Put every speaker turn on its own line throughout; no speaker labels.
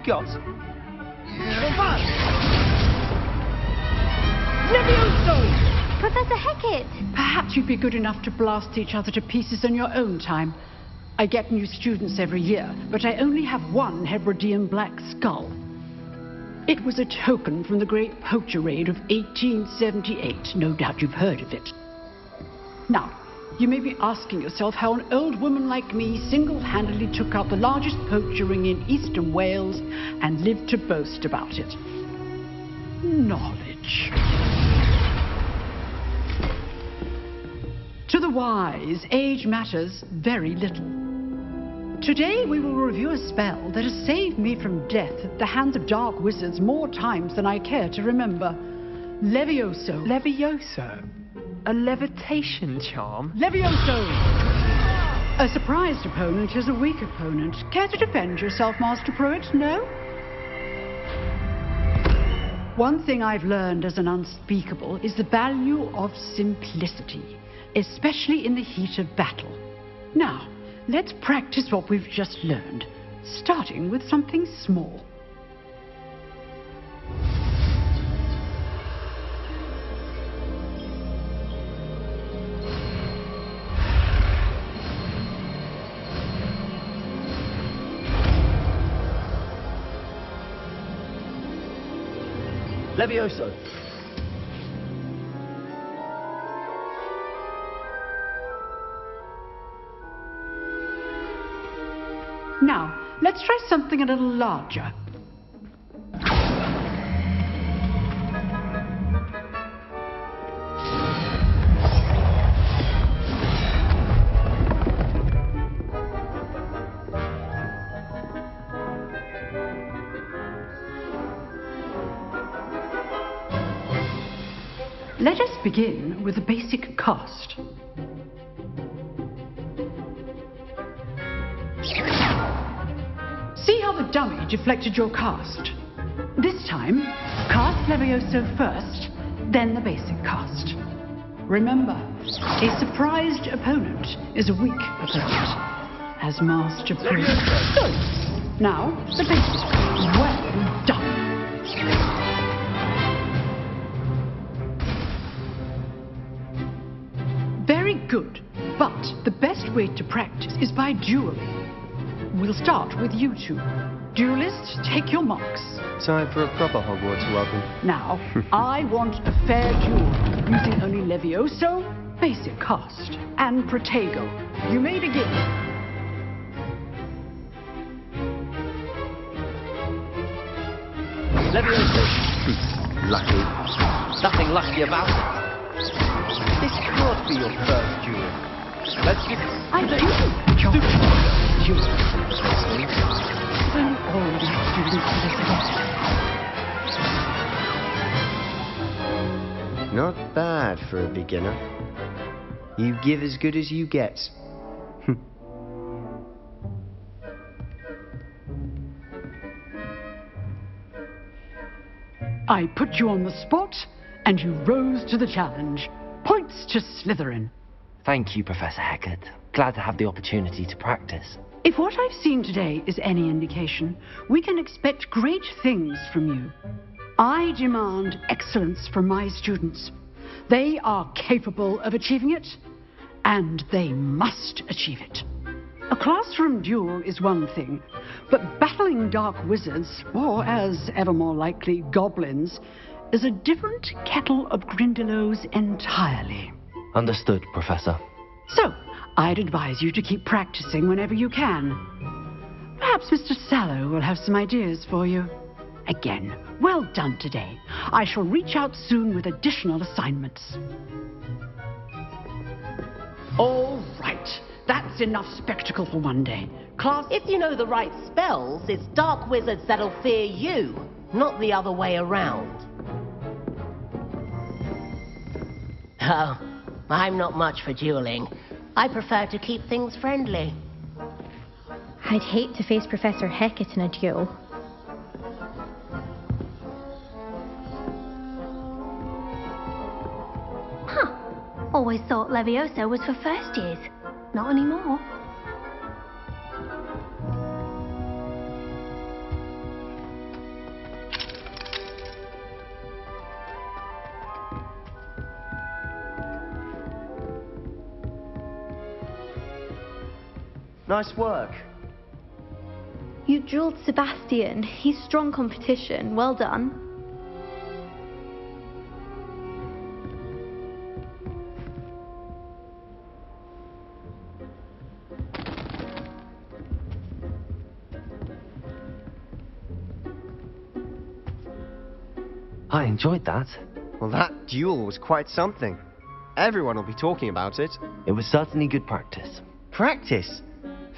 got?
Levioso!
Professor Hackett!
Perhaps you'd be good enough to blast each other to pieces in your own time. I get new students every year, but I only have one Hebridean black skull. It was a token from the great poacher raid of 1878. No doubt you've heard of it. Now, you may be asking yourself how an old woman like me single-handedly took out the largest poacher ring in eastern Wales and lived to boast about it. Knowledge. To the wise, age matters very little. Today we will review a spell that has saved me from death at the hands of dark wizards more times than I care to remember. Levioso.
Levioso? A levitation charm?
Levioso! A surprised opponent is a weak opponent. Care to defend yourself, Master Pruitt? No? One thing I've learned as an unspeakable is the value of simplicity, especially in the heat of battle. Now, let's practice what we've just learned, starting with something small.
Levioso.
Now, let's try something a little larger. Let us begin with the basic cast. See how the dummy deflected your cast? This time, cast Levioso first, then the basic cast. Remember, a surprised opponent is a weak opponent, as Master Pruitt. Good. Now, the basic. Well done. Very good, but the best way to practice is by dueling. We'll start with you two. Duelists, take your marks.
Time for a proper Hogwarts welcome.
Now, I want a fair duel, using only Levioso, basic cast, and Protego. You may begin.
Levioso.
Lucky.
Nothing lucky about it. This can't be your first duel. Let's give it...
I do. Duel. When all the students listen.
Not bad for a beginner. You give as good as you get.
I put you on the spot, and you rose to the challenge. Points to Slytherin.
Thank you, Professor Hackett. Glad to have the opportunity to practice.
If what I've seen today is any indication, we can expect great things from you. I demand excellence from my students. They are capable of achieving it, and they must achieve it. A classroom duel is one thing, but battling dark wizards, or as ever more likely, goblins, is a different kettle of Grindylows entirely.
Understood, Professor.
So, I'd advise you to keep practicing whenever you can. Perhaps Mr. Sallow will have some ideas for you. Again, well done today. I shall reach out soon with additional assignments. All right. That's enough spectacle for one day. Class...
If you know the right spells, it's dark wizards that'll fear you, not the other way around. Oh, I'm not much for dueling. I prefer to keep things friendly.
I'd hate to face Professor Hackett in a duel.
Huh. Always thought Levioso was for first years. Not anymore.
Nice work.
You drilled Sebastian. He's strong competition. Well done.
I enjoyed that.
Well, that duel was quite something. Everyone will be talking about it.
It was certainly good practice.
Practice?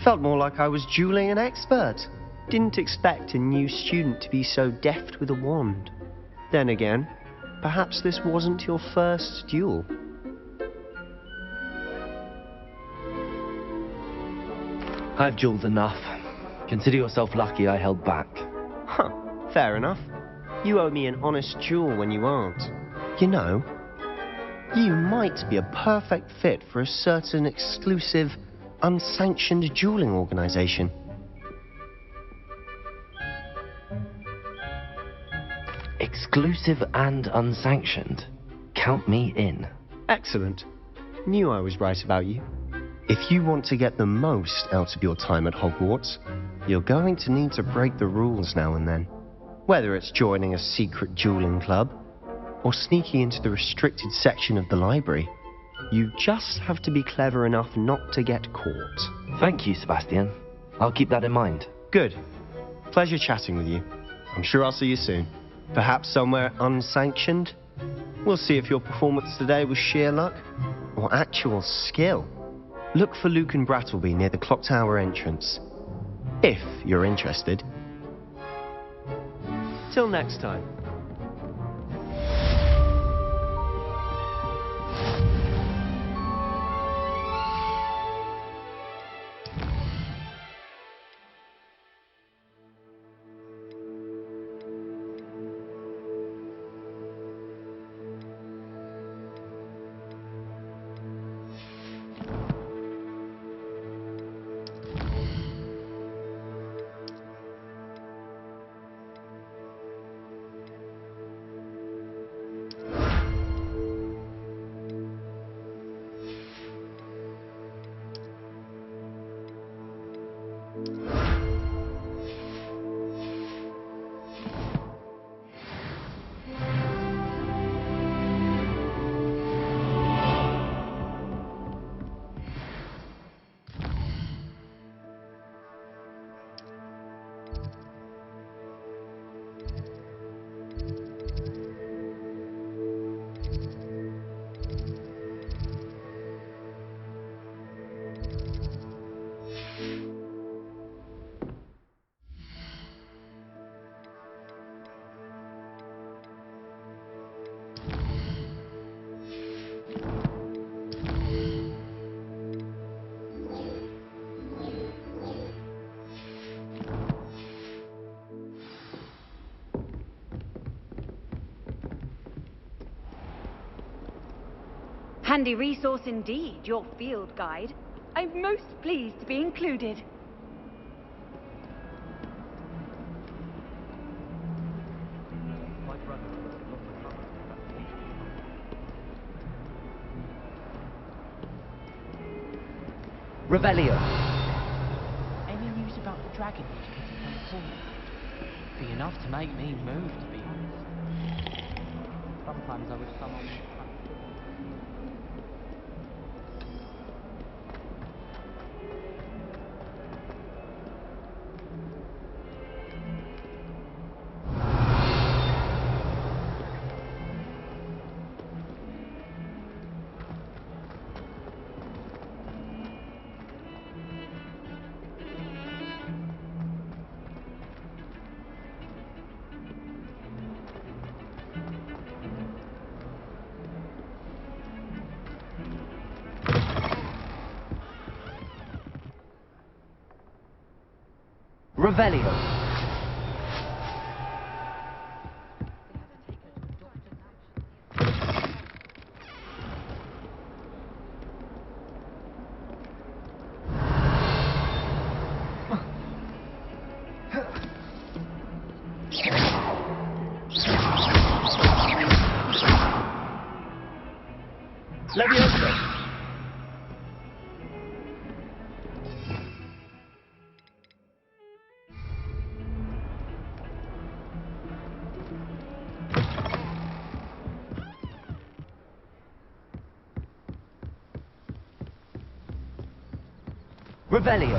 Felt more like I was dueling an expert. Didn't expect a new student to be so deft with a wand. Then again, perhaps this wasn't your first duel.
I've dueled enough. Consider yourself lucky I held back.
Huh, fair enough. You owe me an honest duel when you aren't. You know, you might be a perfect fit for a certain exclusive, unsanctioned dueling organization.
Exclusive and unsanctioned. Count me in.
Excellent. Knew I was right about you. If you want to get the most out of your time at Hogwarts, you're going to need to break the rules now and then. Whether it's joining a secret dueling club, or sneaking into the restricted section of the library, you just have to be clever enough not to get caught.
Thank you, Sebastian. I'll keep that in mind.
Good. Pleasure chatting with you. I'm sure I'll see you soon. Perhaps somewhere unsanctioned? We'll see if your performance today was sheer luck or actual skill. Look for Luke and Brattleby near the clock tower entrance, if you're interested. Till next time.
Handy resource indeed, your field guide. I'm most pleased to be included.
Revelio.
Any news about the dragon who's getting transformed? Be enough to make me move, to be honest. Sometimes I wish someone would come.
Revelio. Revelio.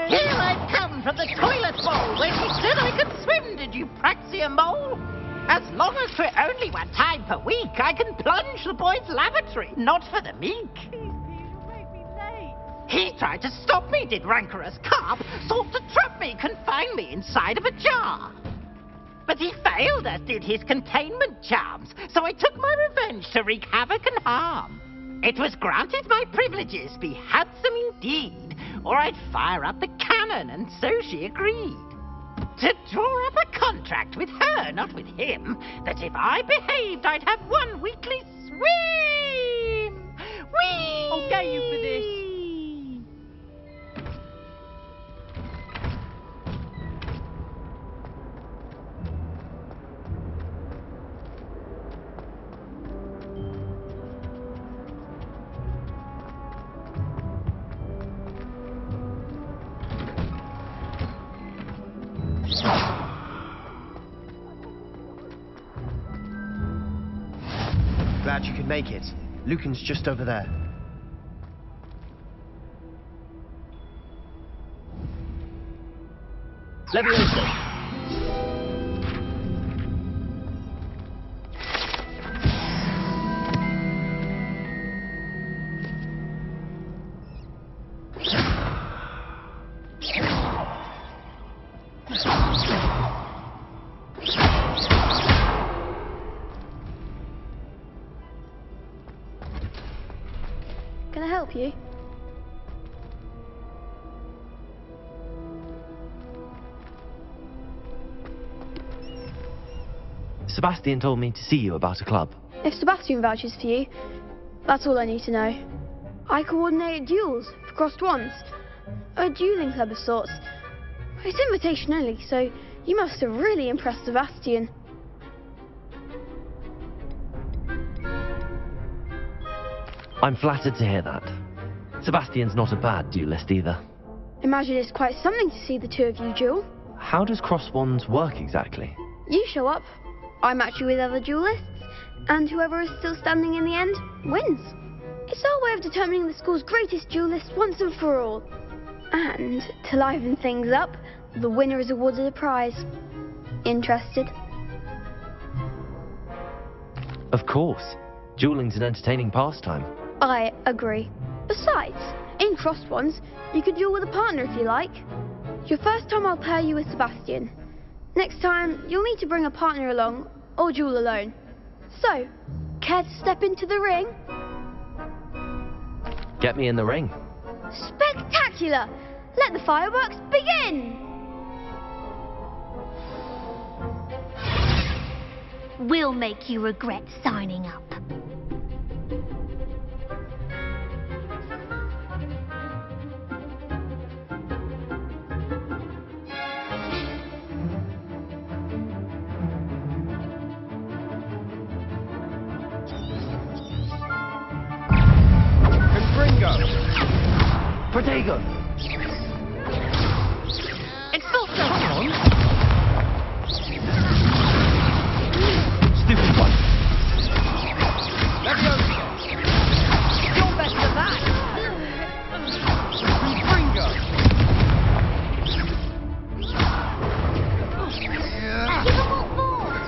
Here I've come from the toilet bowl where she said I could swim, did you praxia mole? As long as 'twere only one time per week, I can plunge the boy's lavatory, not for the meek. He tried to stop me, did rancorous carp, sought to trap me, confine me inside of a jar. But he failed, as did his containment charms, so I took my revenge to wreak havoc and harm. It was granted my privileges be handsome indeed, or I'd fire up the cannon, and so she agreed. To draw up a contract with her, not with him, that if I behaved, I'd have one weekly swim! Whee!
I'll get you for this.
Glad you could make it. Lucan's just over there.
Levioso.
Can I help you?
Sebastian told me to see you about a club.
If Sebastian vouches for you, that's all I need to know. I coordinate duels for crossed wands. A dueling club of sorts. It's invitation only, so you must have really impressed Sebastian.
I'm flattered to hear that. Sebastian's not a bad duelist either.
Imagine it's quite something to see the two of you duel.
How does cross wands work exactly?
You show up, I match you with other duelists, and whoever is still standing in the end wins. It's our way of determining the school's greatest duelist once and for all. And to liven things up, the winner is awarded a prize. Interested?
Of course. Dueling's an entertaining pastime.
I agree. Besides, in crossed ones, you could duel with a partner if you like. Your first time I'll pair you with Sebastian. Next time, you'll need to bring a partner along, or duel alone. So, care to step into the ring?
Get me in the ring.
Spectacular! Let the fireworks begin!
We'll make you regret signing up.
Protego!
Expulso!
Stupid one!
You're better than that!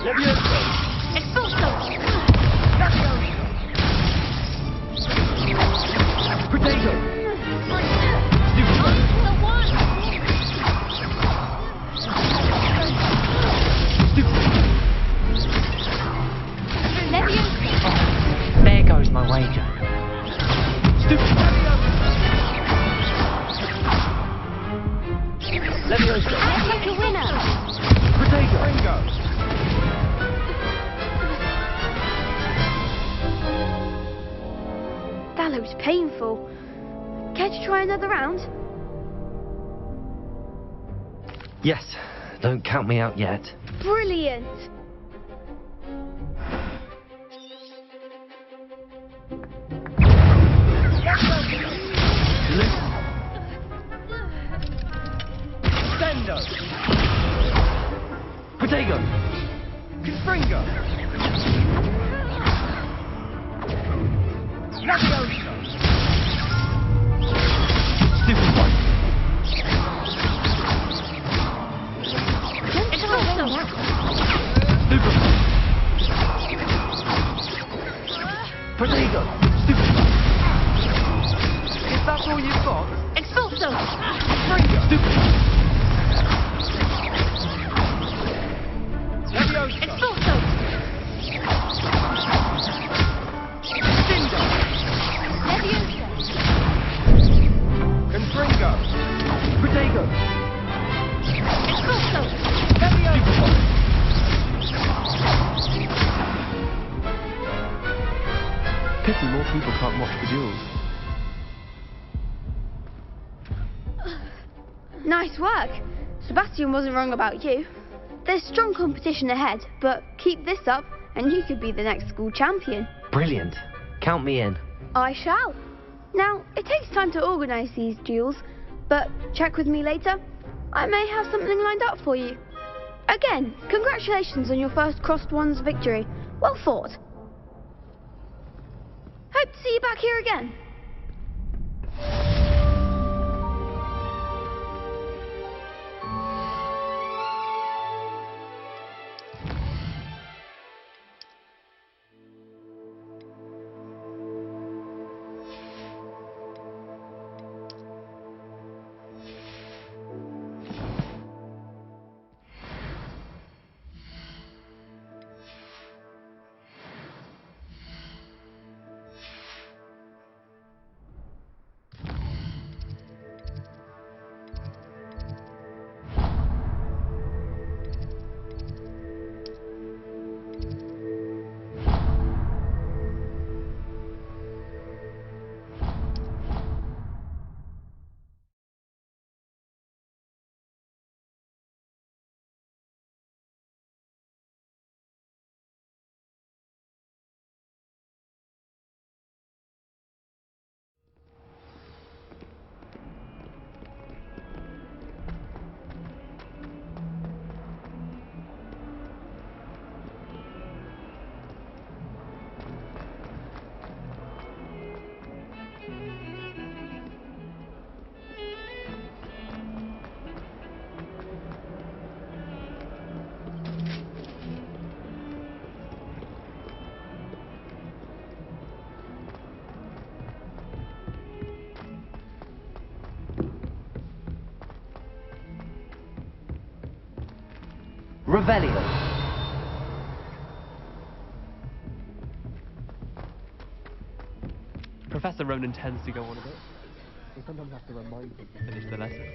Levioso!
Expulso!
Protego!
There goes my wager.
Levioso!
Looks like a winner.
Protego!
That looks painful. Care to try another round?
Yes, don't count me out yet.
Brilliant!
Stendo! Protego! Confringo! Levioso! Stupid one!
Expulso!
Super! Protego! Stupid one! Is that all you've got?
Expulso!
Confringo! Stupid one! Levioso!
Expulso!
Stendo!
Leviosa!
Confringo! Protego!
Expulso!
Levioso! Pity more people can't watch the duels.
Nice work. Sebastian wasn't wrong about you. There's strong competition ahead, but keep this up and you could be the next school champion.
Brilliant. Count me in.
I shall. Now, it takes time to organise these duels, but check with me later. I may have something lined up for you. Again, congratulations on your first Crossed Wands victory. Well fought. Hope to see you back here again.
Revelio.
Professor Ronan tends to go on a bit. We sometimes have to remind him to finish the lesson.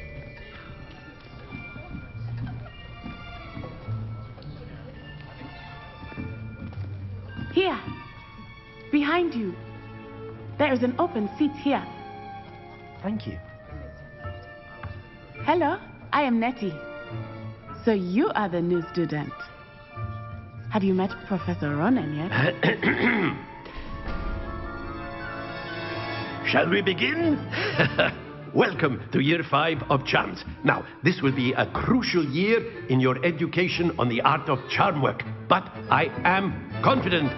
Here, behind you. There is an open seat here.
Thank you.
Hello, I am Nettie. So you are the new student. Have you met Professor Ronan yet?
Shall we begin? Welcome to Year 5 of Charms. Now, this will be a crucial year in your education on the art of charm work. But I am confident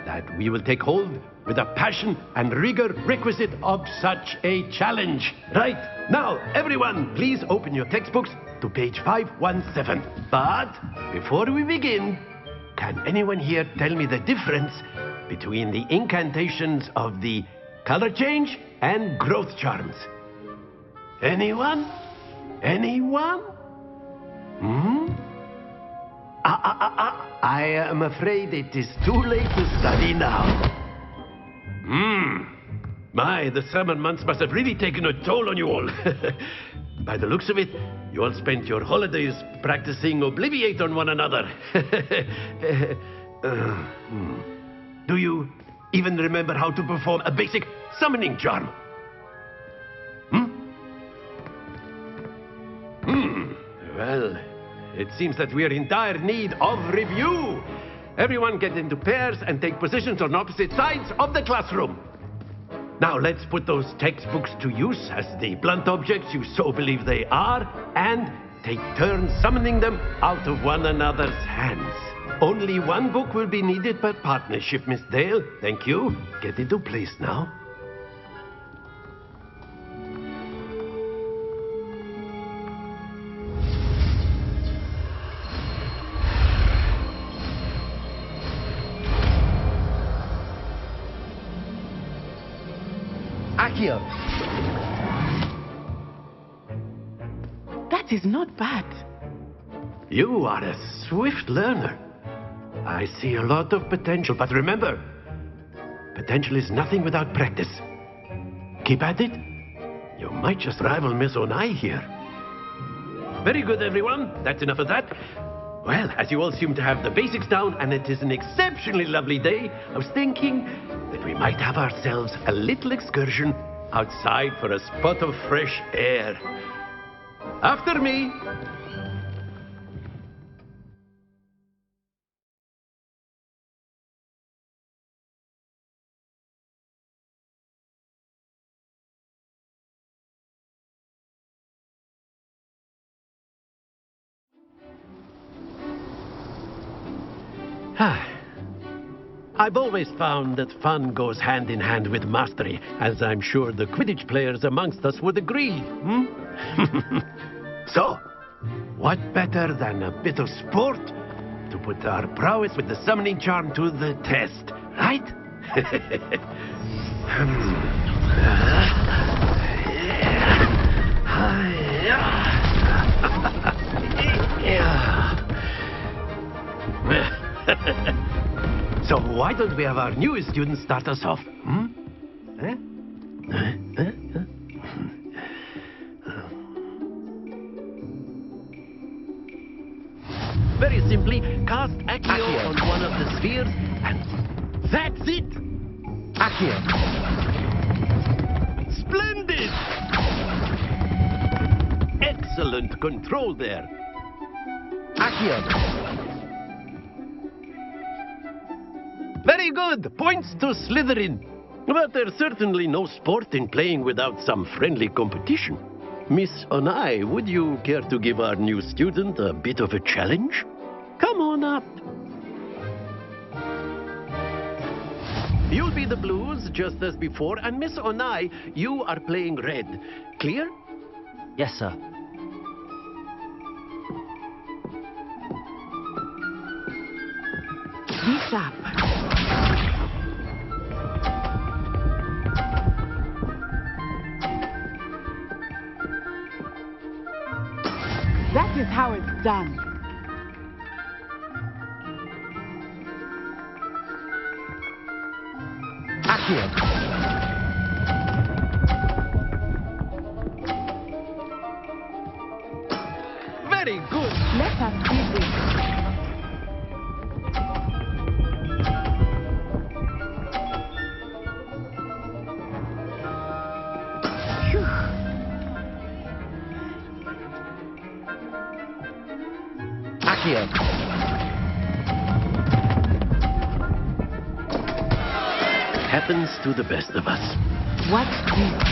that we will take hold with the passion and rigor requisite of such a challenge. Right, now, everyone, please open your textbooks to page 517. But before we begin, can anyone here tell me the difference between the incantations of the color change and growth charms? Anyone? Anyone? I am afraid it is too late to study now. My, the summer months must have really taken a toll on you all. By the looks of it, you all spent your holidays practicing Obliviate on one another. Do you even remember how to perform a basic summoning charm? Well, it seems that we are in dire need of review. Everyone get into pairs and take positions on opposite sides of the classroom. Now let's put those textbooks to use as the blunt objects you so believe they are, and take turns summoning them out of one another's hands. Only one book will be needed per partnership, Miss Dale. Thank you. Get into place now.
Accio!
That is not bad.
You are a swift learner. I see a lot of potential, but remember, potential is nothing without practice. Keep at it. You might just rival Miss Onai here. Very good, everyone. That's enough of that. Well, as you all seem to have the basics down, and it is an exceptionally lovely day, I was thinking that we might have ourselves a little excursion outside for a spot of fresh air. After me. I've always found that fun goes hand in hand with mastery, as I'm sure the Quidditch players amongst us would agree. So, what better than a bit of sport to put our prowess with the summoning charm to the test, right? So why don't we have our newest student start us off? Very simply, cast Accio on one of the spheres, and that's it!
Accio!
Splendid! Excellent control there.
Accio!
Very good! Points to Slytherin. But there's certainly no sport in playing without some friendly competition. Miss Onai, would you care to give our new student a bit of a challenge? Come on up. You'll be the blues, just as before, and Miss Onai, you are playing red. Clear?
Yes, sir.
Be sharp. That is how it's done.
Accio!
Very good!
Let us see this.
Accio!
Happens to the best of us.
What's this?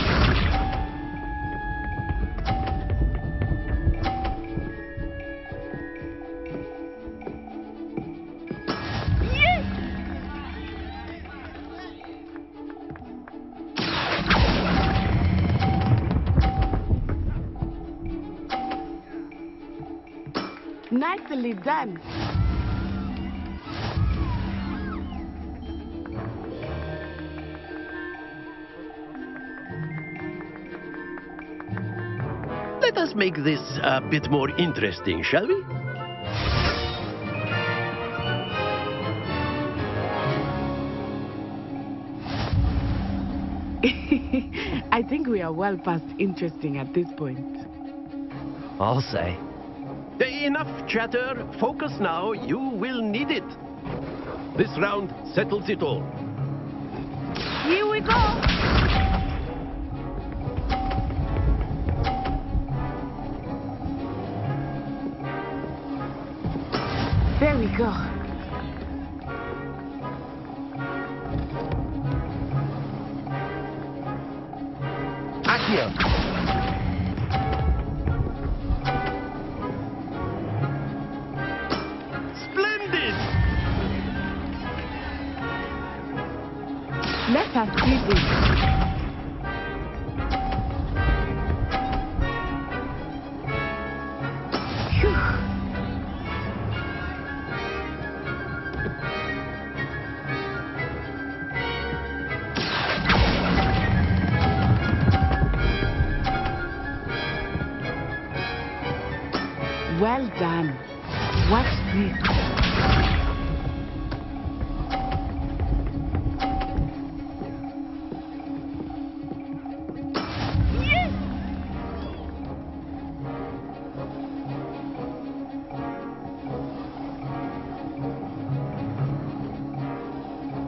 Nicely done.
Let us make this a bit more interesting, shall we?
I think we are well past interesting at this point.
I'll say.
Enough chatter. Focus now. You will need it. This round settles it all.
Here we go. There we go.
Accio!
Splendid!
Let us see this. Well done. Watch this.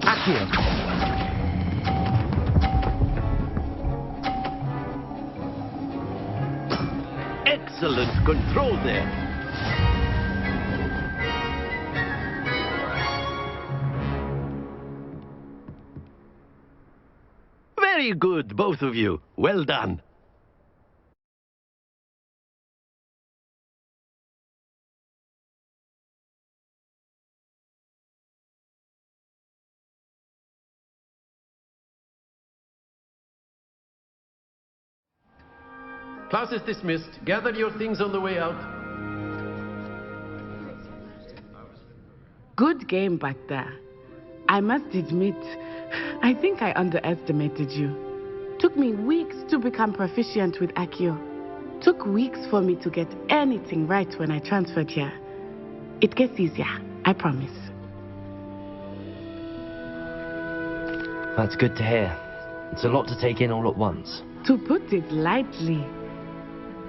Accio!
Excellent control there. Very good, both of you. Well done. Class is dismissed. Gather your things on the way out.
Good game back there. I must admit, I think I underestimated you. Took me weeks to become proficient with Accio. Took weeks for me to get anything right when I transferred here. It gets easier, I promise.
That's good to hear. It's a lot to take in all at once.
To put it lightly,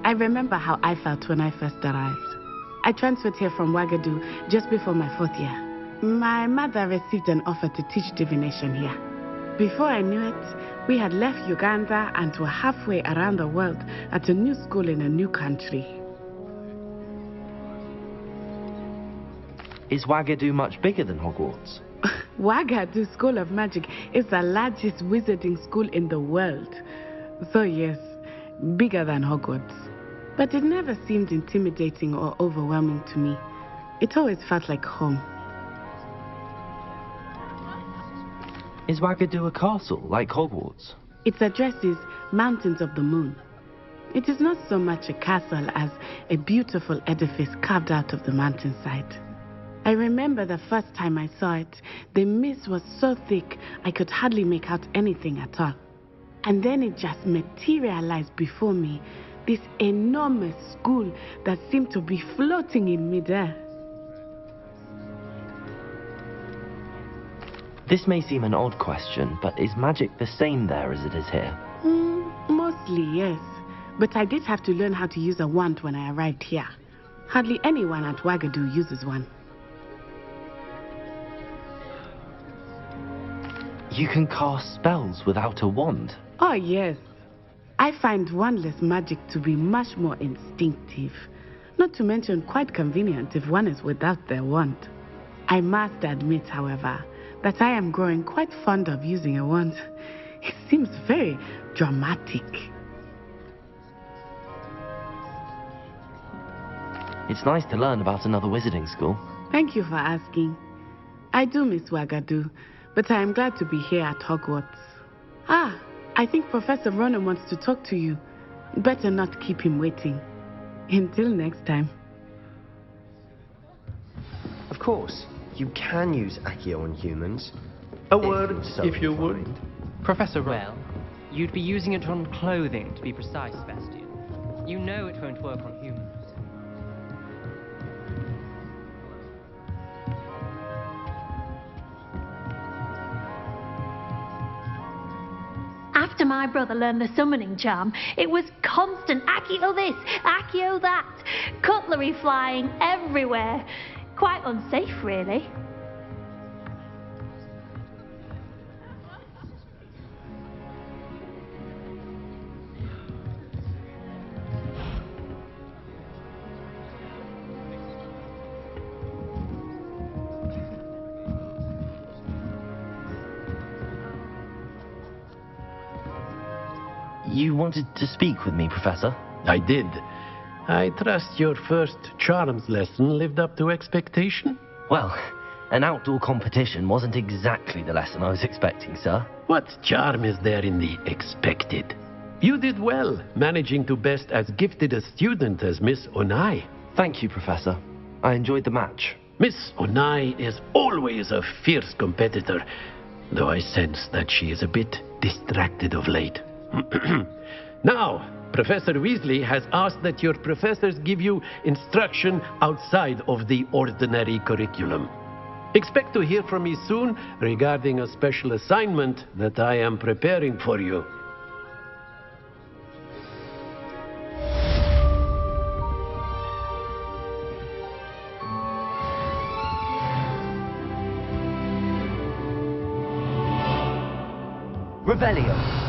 I remember how I felt when I first arrived. I transferred here from Ouagadougou just before my 4th year. My mother received an offer to teach divination here. Before I knew it, we had left Uganda and were halfway around the world at a new school in a new country.
Is Ouagadougou much bigger than Hogwarts?
Ouagadougou School of Magic is the largest wizarding school in the world. So yes, bigger than Hogwarts. But it never seemed intimidating or overwhelming to me. It always felt like home.
Is Ouagadougou a castle, like Hogwarts?
Its address is Mountains of the Moon. It is not so much a castle as a beautiful edifice carved out of the mountainside. I remember the first time I saw it, the mist was so thick I could hardly make out anything at all. And then it just materialized before me, this enormous school that seemed to be floating in midair.
This may seem an odd question, but is magic the same there as it is here?
Mostly, yes. But I did have to learn how to use a wand when I arrived here. Hardly anyone at Ouagadougou uses one.
You can cast spells without a wand?
Oh, yes. I find wandless magic to be much more instinctive. Not to mention quite convenient if one is without their wand. I must admit, however, that I am growing quite fond of using a wand. It seems very dramatic.
It's nice to learn about another wizarding school.
Thank you for asking. I do miss Ouagadougou, but I am glad to be here at Hogwarts. Ah, I think Professor Ronan wants to talk to you. Better not keep him waiting. Until next time.
Of course, you can use Accio on humans.
A word, if you would.
inclined.
Professor Rowe.
Well, you'd be using it on clothing, to be precise, Sebastian. You know it won't work on humans.
After my brother learned the summoning charm, it was constant Accio this, Accio that. Cutlery flying everywhere. Quite unsafe, really.
You wanted to speak with me, Professor?
I did. I trust your first charms lesson lived up to expectation?
Well, an outdoor competition wasn't exactly the lesson I was expecting, sir.
What charm is there in the expected? You did well, managing to best as gifted a student as Miss Onai.
Thank you, Professor. I enjoyed the match.
Miss Onai is always a fierce competitor, though I sense that she is a bit distracted of late. Now, Professor Weasley has asked that your professors give you instruction outside of the ordinary curriculum. Expect to hear from me soon regarding a special assignment that I am preparing for you.
Revelio.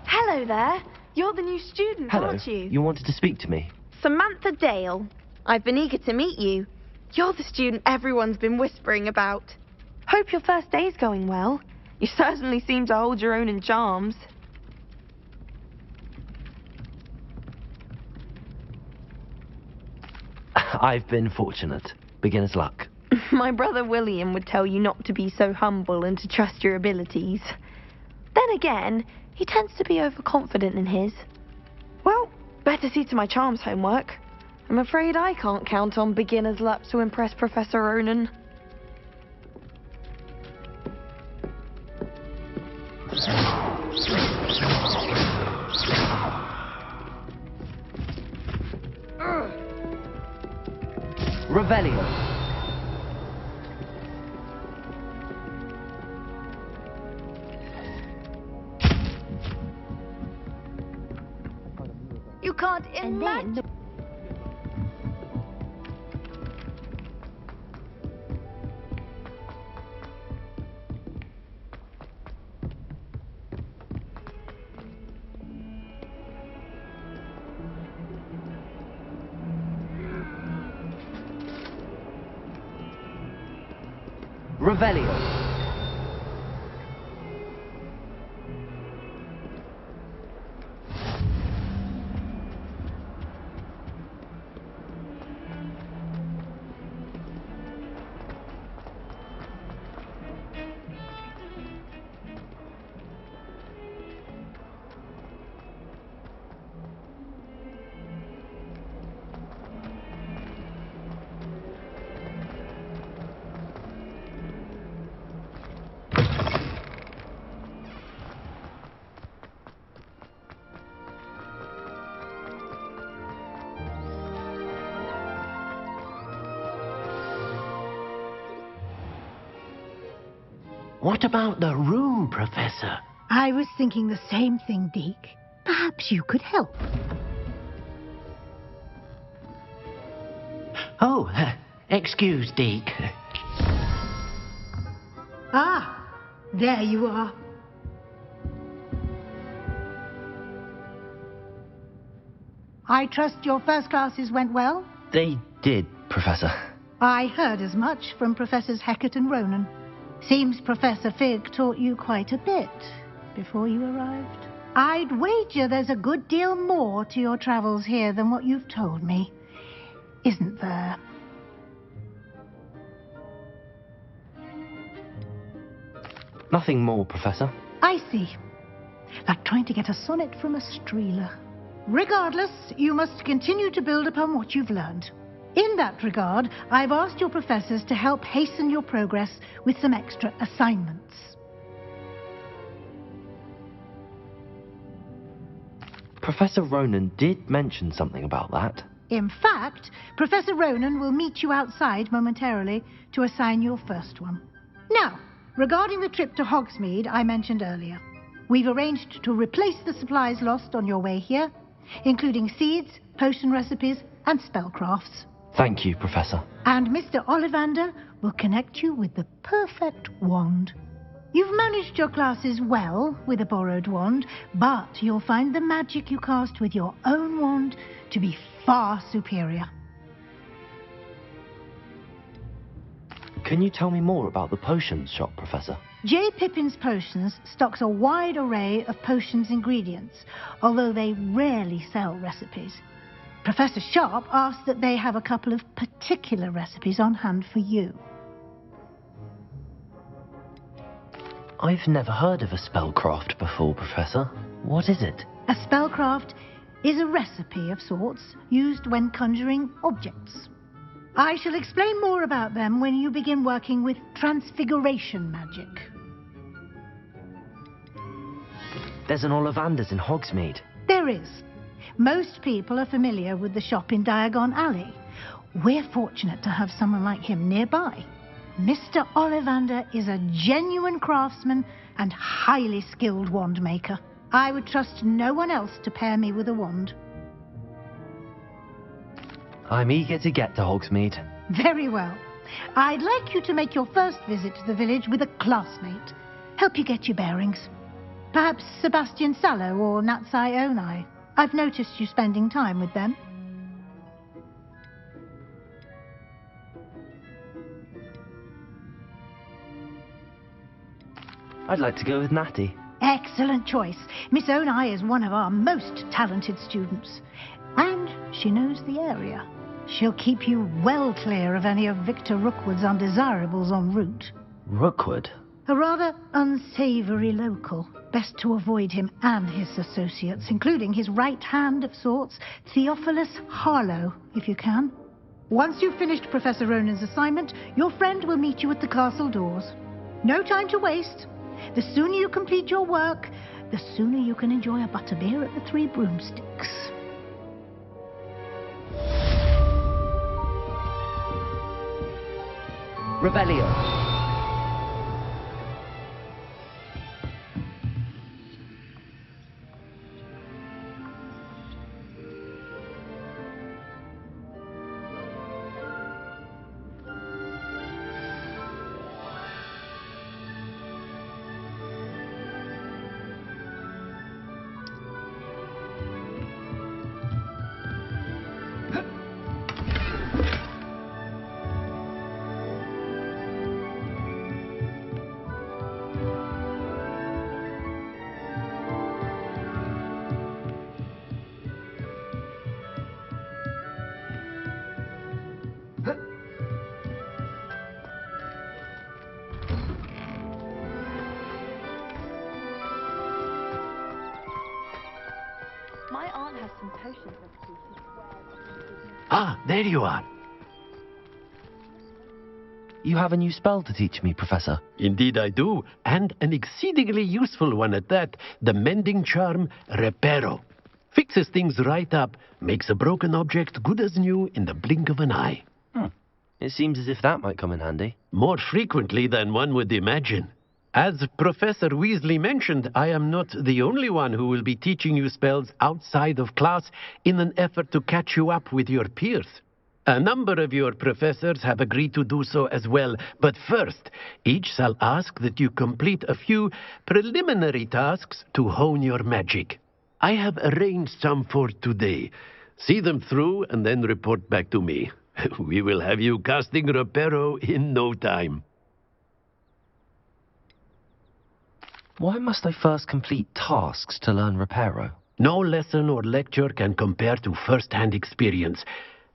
Hello there. You're the new student,
Hello.
aren't you?
You wanted to speak to me?
Samantha Dale. I've been eager to meet you. You're the student everyone's been whispering about. Hope your first day's going well. You certainly seem to hold your own in charms.
I've been fortunate. Beginner's luck.
My brother William would tell you not to be so humble and to trust your abilities. Then again, he tends to be overconfident in his. Well, better see to my charms homework. I'm afraid I can't count on beginner's luck to impress Professor Ronan.
Revelio.
You can't imagine.
Revelio.
What about the room, Professor?
I was thinking the same thing, Deke. Perhaps you could help.
Oh, excuse, Deke.
Ah, there you are. I trust your first classes went well?
They did, Professor.
I heard as much from Professors Hecat and Ronan. Seems Professor Fig taught you quite a bit before you arrived. I'd wager there's a good deal more to your travels here than what you've told me, isn't there?
Nothing more, Professor.
I see. Like trying to get a sonnet from a streeler. Regardless, you must continue to build upon what you've learned. In that regard, I've asked your professors to help hasten your progress with some extra assignments.
Professor Ronan did mention something about that.
In fact, Professor Ronan will meet you outside momentarily to assign your first one. Now, regarding the trip to Hogsmeade I mentioned earlier. We've arranged to replace the supplies lost on your way here, including seeds, potion recipes, and spellcrafts.
Thank you, Professor.
And Mr. Ollivander will connect you with the perfect wand. You've managed your classes well with a borrowed wand, but you'll find the magic you cast with your own wand to be far superior.
Can you tell me more about the potions shop, Professor?
J. Pippin's Potions stocks a wide array of potions ingredients, although they rarely sell recipes. Professor Sharp asked that they have a couple of particular recipes on hand for you.
I've never heard of a spellcraft before, Professor. What is it?
A spellcraft is a recipe of sorts used when conjuring objects. I shall explain more about them when you begin working with transfiguration magic.
There's an Ollivander's in Hogsmeade.
There is. Most people are familiar with the shop in Diagon Alley. We're fortunate to have someone like him nearby. Mr. Ollivander is a genuine craftsman and highly skilled wand maker. I would trust no one else to pair me with a wand.
I'm eager to get to Hogsmeade.
Very well. I'd like you to make your first visit to the village with a classmate. Help you get your bearings. Perhaps Sebastian Sallow or Natsai Onai. I've noticed you spending time with them.
I'd like to go with Natty.
Excellent choice. Miss Onai is one of our most talented students. And she knows the area. She'll keep you well clear of any of Victor Rookwood's undesirables en route.
Rookwood?
A rather unsavoury local. Best to avoid him and his associates, including his right hand of sorts, Theophilus Harlow, if you can. Once you've finished Professor Ronan's assignment, your friend will meet you at the castle doors. No time to waste. The sooner you complete your work, the sooner you can enjoy a butterbeer at the Three Broomsticks.
Rebellion!
My aunt has some potions recipes.
Ah, there you are.
You have a new spell to teach me, Professor.
Indeed I do, and an exceedingly useful one at that. The mending charm, Reparo. Fixes things right up, makes a broken object good as new in the blink of an eye.
It seems as if that might come in handy.
More frequently than one would imagine. As Professor Weasley mentioned, I am not the only one who will be teaching you spells outside of class in an effort to catch you up with your peers. A number of your professors have agreed to do so as well, but first, each shall ask that you complete a few preliminary tasks to hone your magic. I have arranged some for today. See them through and then report back to me. We will have you casting Reparo in no time.
Why must I first complete tasks to learn Reparo?
No lesson or lecture can compare to first-hand experience,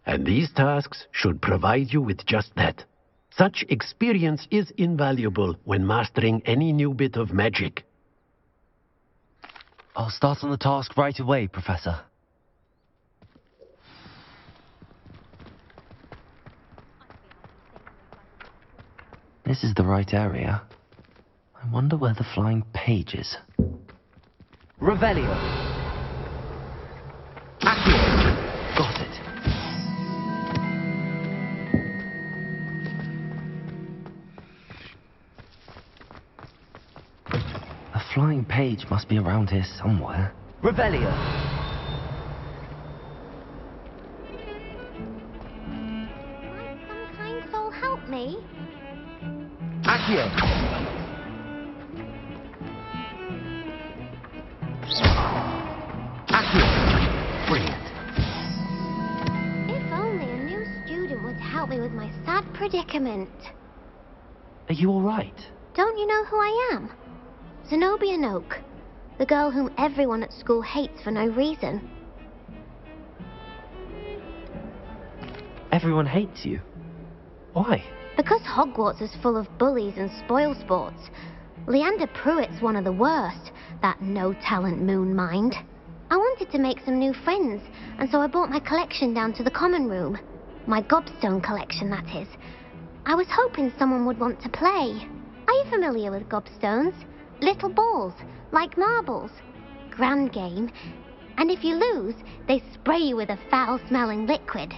and these tasks should provide you with just that. Such experience is invaluable when mastering any new bit of magic.
I'll start on the task right away, Professor. This is the right area. I wonder where the flying page is. Revelio! Accio! Got it. A flying page must be around here somewhere. Revelio!
Some kind soul help me?
Accio! Accio! Brilliant.
If only a new student would help me with my sad predicament.
Are you alright?
Don't you know who I am? Zenobia Noak, the girl whom everyone at school hates for no reason.
Everyone hates you. Why?
Because Hogwarts is full of bullies and spoilsports. Leander Pruitt's one of the worst, that no-talent moon mind. I wanted to make some new friends, and so I brought my collection down to the common room. My gobstone collection, that is. I was hoping someone would want to play. Are you familiar with gobstones? Little balls, like marbles. Grand game. And if you lose, they spray you with a foul-smelling liquid.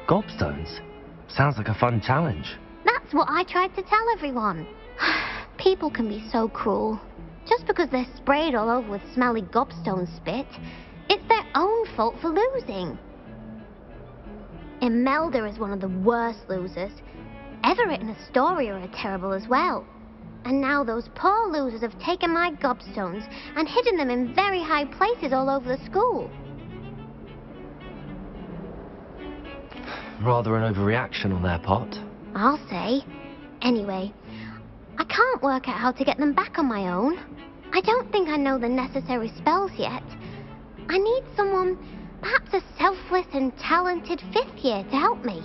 Gobstones? Sounds like a fun challenge.
That's what I tried to tell everyone. People can be so cruel. Just because they're sprayed all over with smelly gobstone spit, it's their own fault for losing. Imelda is one of the worst losers. Everett and Astoria are terrible as well. And now those poor losers have taken my gobstones and hidden them in very high places all over the school.
Rather an overreaction on their part.
I'll say. Anyway, I can't work out how to get them back on my own. I don't think I know the necessary spells yet. I need someone, perhaps a selfless and talented 5th year to help me.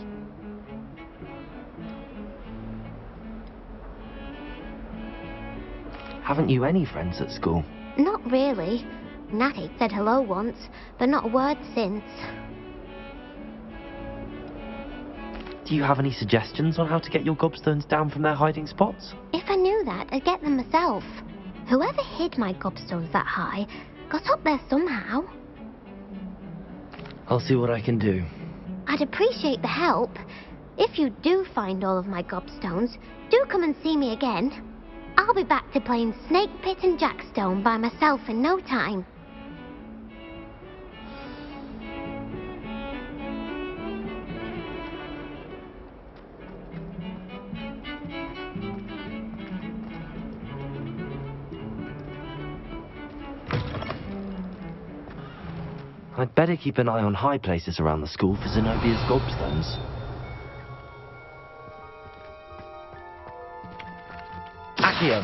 Haven't you any friends at school?
Not really. Natty said hello once, but not a word since.
Do you have any suggestions on how to get your gobstones down from their hiding spots?
If I knew that, I'd get them myself. Whoever hid my gobstones that high got up there somehow.
I'll see what I can do.
I'd appreciate the help. If you do find all of my gobstones, do come and see me again. I'll be back to playing Snake Pit and Jackstone by myself in no time.
I'd better keep an eye on high places around the school for Zenobia's gobstones. Accio!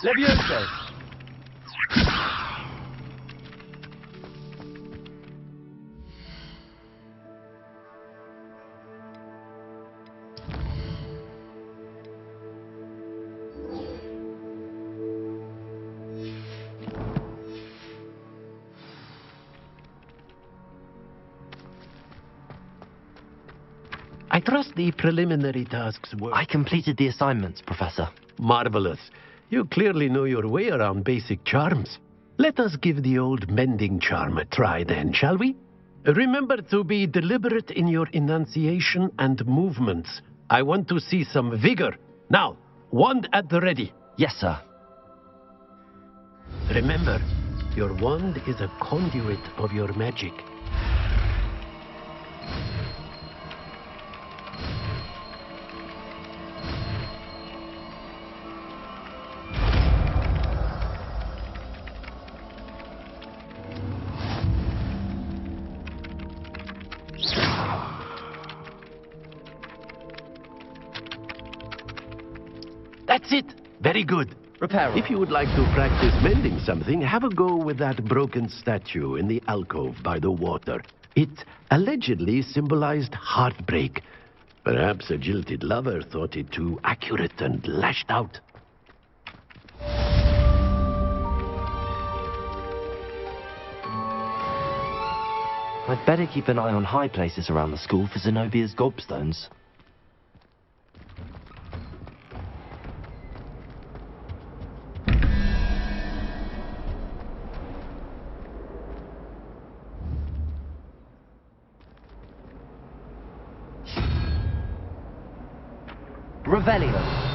Levioso! I trust the preliminary tasks were...
I completed the assignments, Professor.
Marvelous. You clearly know your way around basic charms. Let us give the old mending charm a try then, shall we? Remember to be deliberate in your enunciation and movements. I want to see some vigor. Now, wand at the ready.
Yes, sir.
Remember, your wand is a conduit of your magic. That's it. Very good.
Repair.
If you would like to practice mending something, have a go with that broken statue in the alcove by the water. It allegedly symbolized heartbreak. Perhaps a jilted lover thought it too accurate and lashed out.
I'd better keep an eye on high places around the school for Zenobia's gobstones. Revelio.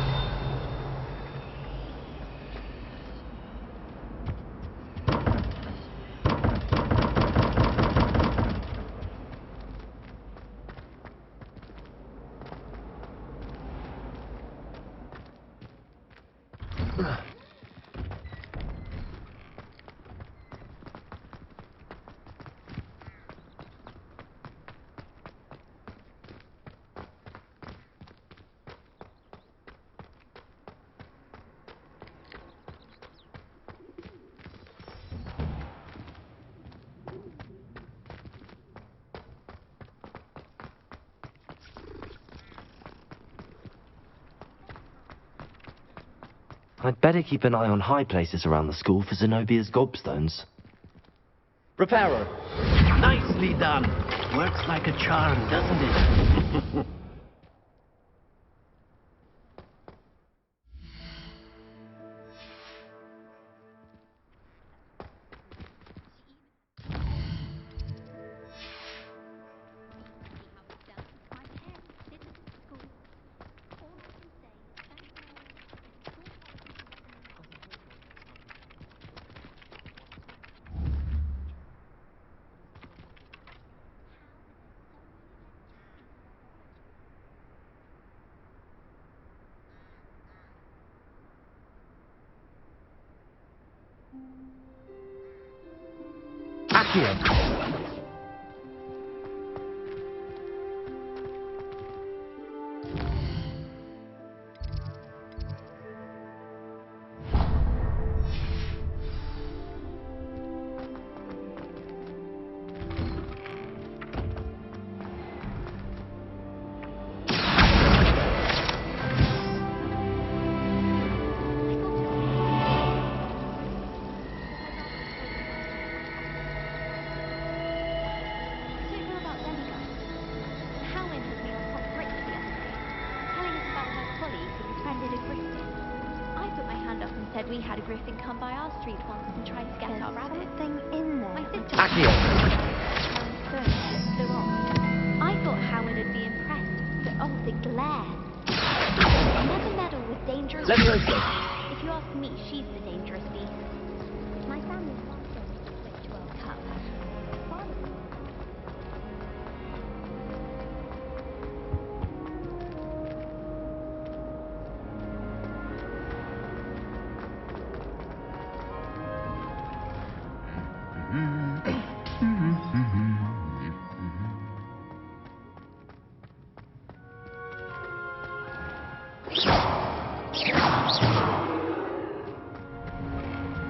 I'd better keep an eye on high places around the school for Zenobia's gobstones.
Reparo. Nicely done. Works like a charm, doesn't it? Accio.
We had a griffin come by our street once and tried to get our rabbit.
Something in there.
My sister
Accio.
flew off. I thought Howard would be impressed, but oh, the glare. Never meddle with dangerous
Levioso.
If you ask me, she's the dangerous beast. My family's last one was the Switch World Cup.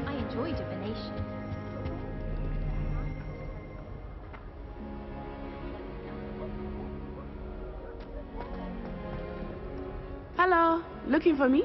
I enjoy divination.
Hello, looking for me?